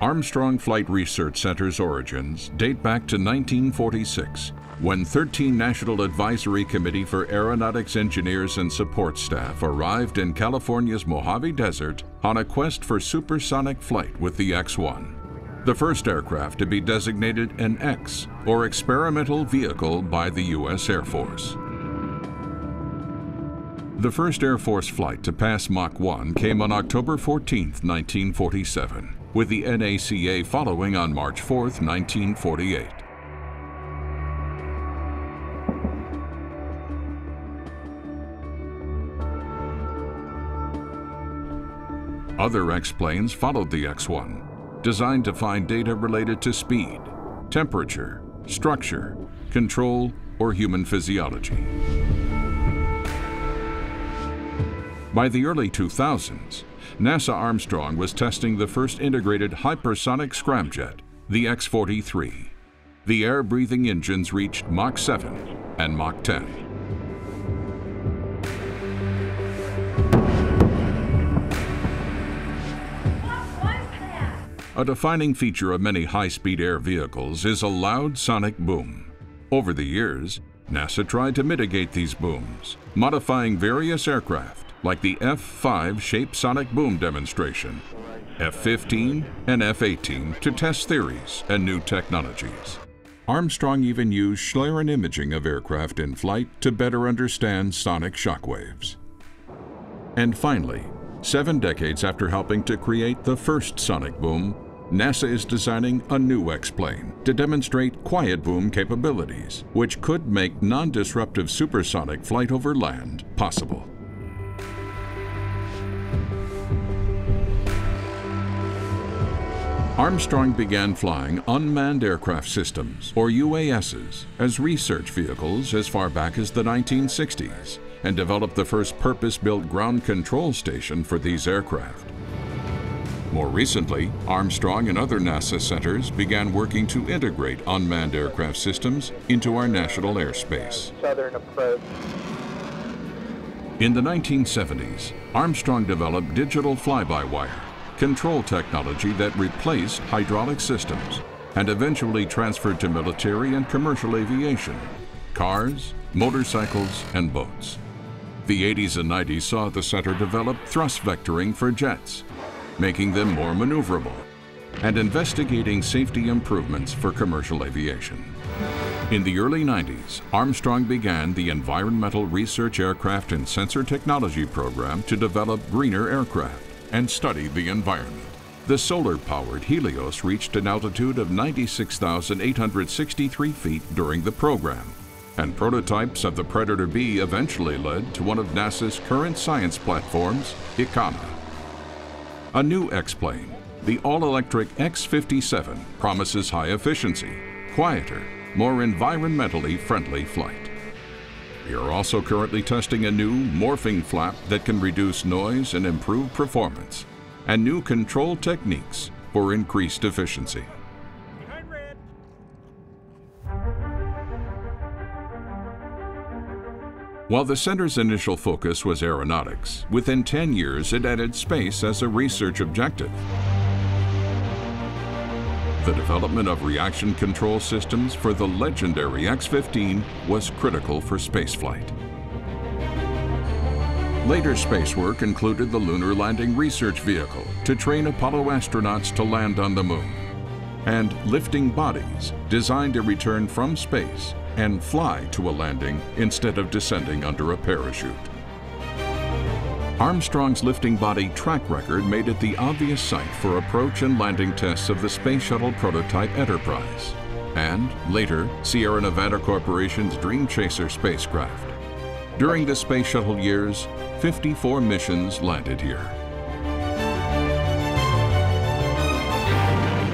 Armstrong Flight Research Center's origins date back to 1946, when 13 National Advisory Committee for Aeronautics Engineers and Support Staff arrived in California's Mojave Desert on a quest for supersonic flight with the X-1, the first aircraft to be designated an X, or experimental vehicle, by the U.S. Air Force. The first Air Force flight to pass Mach 1 came on October 14, 1947, with the NACA following on March 4, 1948. Other X-planes followed the X-1, designed to find data related to speed, temperature, structure, control, or human physiology. By the early 2000s, NASA Armstrong was testing the first integrated hypersonic scramjet, the X-43. The air-breathing engines reached Mach 7 and Mach 10. A defining feature of many high-speed air vehicles is a loud sonic boom. Over the years, NASA tried to mitigate these booms, modifying various aircraft like the F-5 shaped sonic boom demonstration, F-15 and F-18 to test theories and new technologies. Armstrong even used Schlerin imaging of aircraft in flight to better understand sonic shockwaves. And finally, 7 decades after helping to create the first sonic boom, NASA is designing a new X-plane to demonstrate quiet boom capabilities, which could make non-disruptive supersonic flight over land possible. Armstrong began flying unmanned aircraft systems, or UASs, as research vehicles as far back as the 1960s, and developed the first purpose-built ground control station for these aircraft. More recently, Armstrong and other NASA centers began working to integrate unmanned aircraft systems into our national airspace. Southern approach. In the 1970s, Armstrong developed digital fly-by-wire control technology that replaced hydraulic systems and eventually transferred to military and commercial aviation, cars, motorcycles, and boats. The 80s and 90s saw the center develop thrust vectoring for jets, making them more maneuverable, and investigating safety improvements for commercial aviation. In the early 90s, Armstrong began the Environmental Research Aircraft and Sensor Technology program to develop greener aircraft and study the environment. The solar-powered Helios reached an altitude of 96,863 feet during the program, and prototypes of the Predator B eventually led to one of NASA's current science platforms, ICANA. A new X-plane, the all-electric X-57, promises high efficiency, quieter, more environmentally friendly flight. We are also currently testing a new morphing flap that can reduce noise and improve performance, and new control techniques for increased efficiency. While the center's initial focus was aeronautics, within 10 years it added space as a research objective. The development of reaction control systems for the legendary X-15 was critical for spaceflight. Later space work included the Lunar Landing Research Vehicle to train Apollo astronauts to land on the Moon, and lifting bodies designed to return from space and fly to a landing instead of descending under a parachute. Armstrong's lifting body track record made it the obvious site for approach and landing tests of the Space Shuttle prototype Enterprise, and later Sierra Nevada Corporation's Dream Chaser spacecraft. During the Space Shuttle years, 54 missions landed here.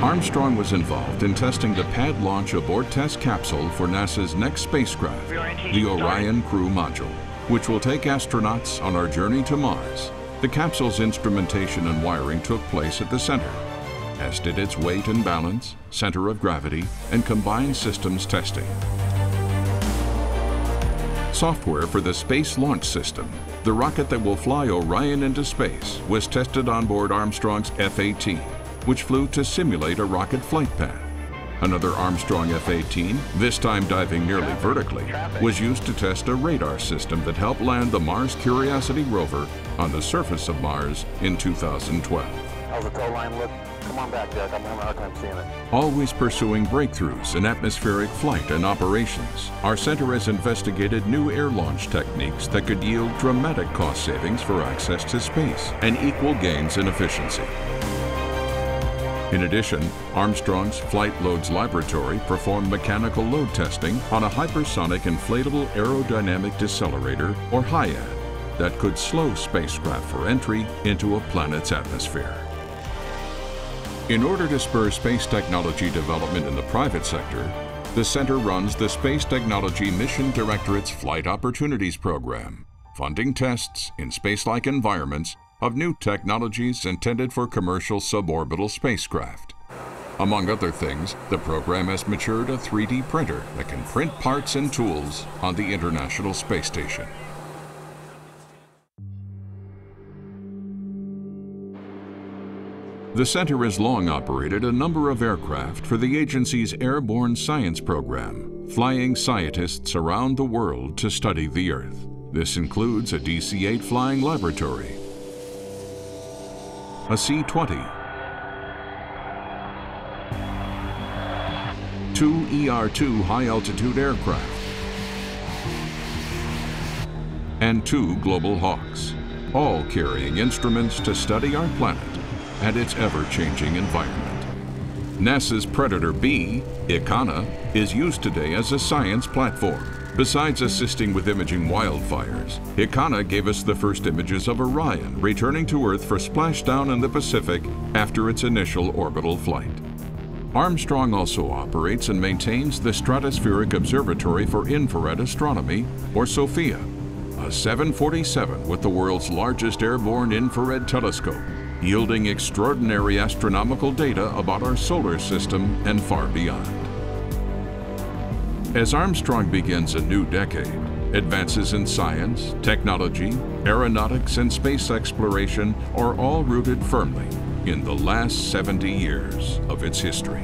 Armstrong was involved in testing the pad launch abort test capsule for NASA's next spacecraft, the Orion Crew Module, which will take astronauts on our journey to Mars. The capsule's instrumentation and wiring took place at the center, as did its weight and balance, center of gravity, and combined systems testing. Software for the Space Launch System, the rocket that will fly Orion into space, was tested on board Armstrong's F-18, which flew to simulate a rocket flight path. Another Armstrong F-18, this time diving nearly vertically, was used to test a radar system that helped land the Mars Curiosity rover on the surface of Mars in 2012. How's the tow line look? Come on back, Jack. I'm having a hard time seeing it. Always pursuing breakthroughs in atmospheric flight and operations, our center has investigated new air launch techniques that could yield dramatic cost savings for access to space and equal gains in efficiency. In addition, Armstrong's Flight Loads Laboratory performed mechanical load testing on a hypersonic inflatable aerodynamic decelerator, or HIAD, that could slow spacecraft for entry into a planet's atmosphere. In order to spur space technology development in the private sector, the center runs the Space Technology Mission Directorate's Flight Opportunities Program, funding tests in space-like environments of new technologies intended for commercial suborbital spacecraft. Among other things, the program has matured a 3D printer that can print parts and tools on the International Space Station. The center has long operated a number of aircraft for the agency's airborne science program, flying scientists around the world to study the Earth. This includes a DC-8 flying laboratory, a C-20, 2 ER-2 high-altitude aircraft, and 2 Global Hawks, all carrying instruments to study our planet and its ever-changing environment. NASA's Predator B, Icana, is used today as a science platform. Besides assisting with imaging wildfires, Icana gave us the first images of Orion returning to Earth for splashdown in the Pacific after its initial orbital flight. Armstrong also operates and maintains the Stratospheric Observatory for Infrared Astronomy, or SOFIA, a 747 with the world's largest airborne infrared telescope, yielding extraordinary astronomical data about our solar system and far beyond. As Armstrong begins a new decade, advances in science, technology, aeronautics, and space exploration are all rooted firmly in the last 70 years of its history.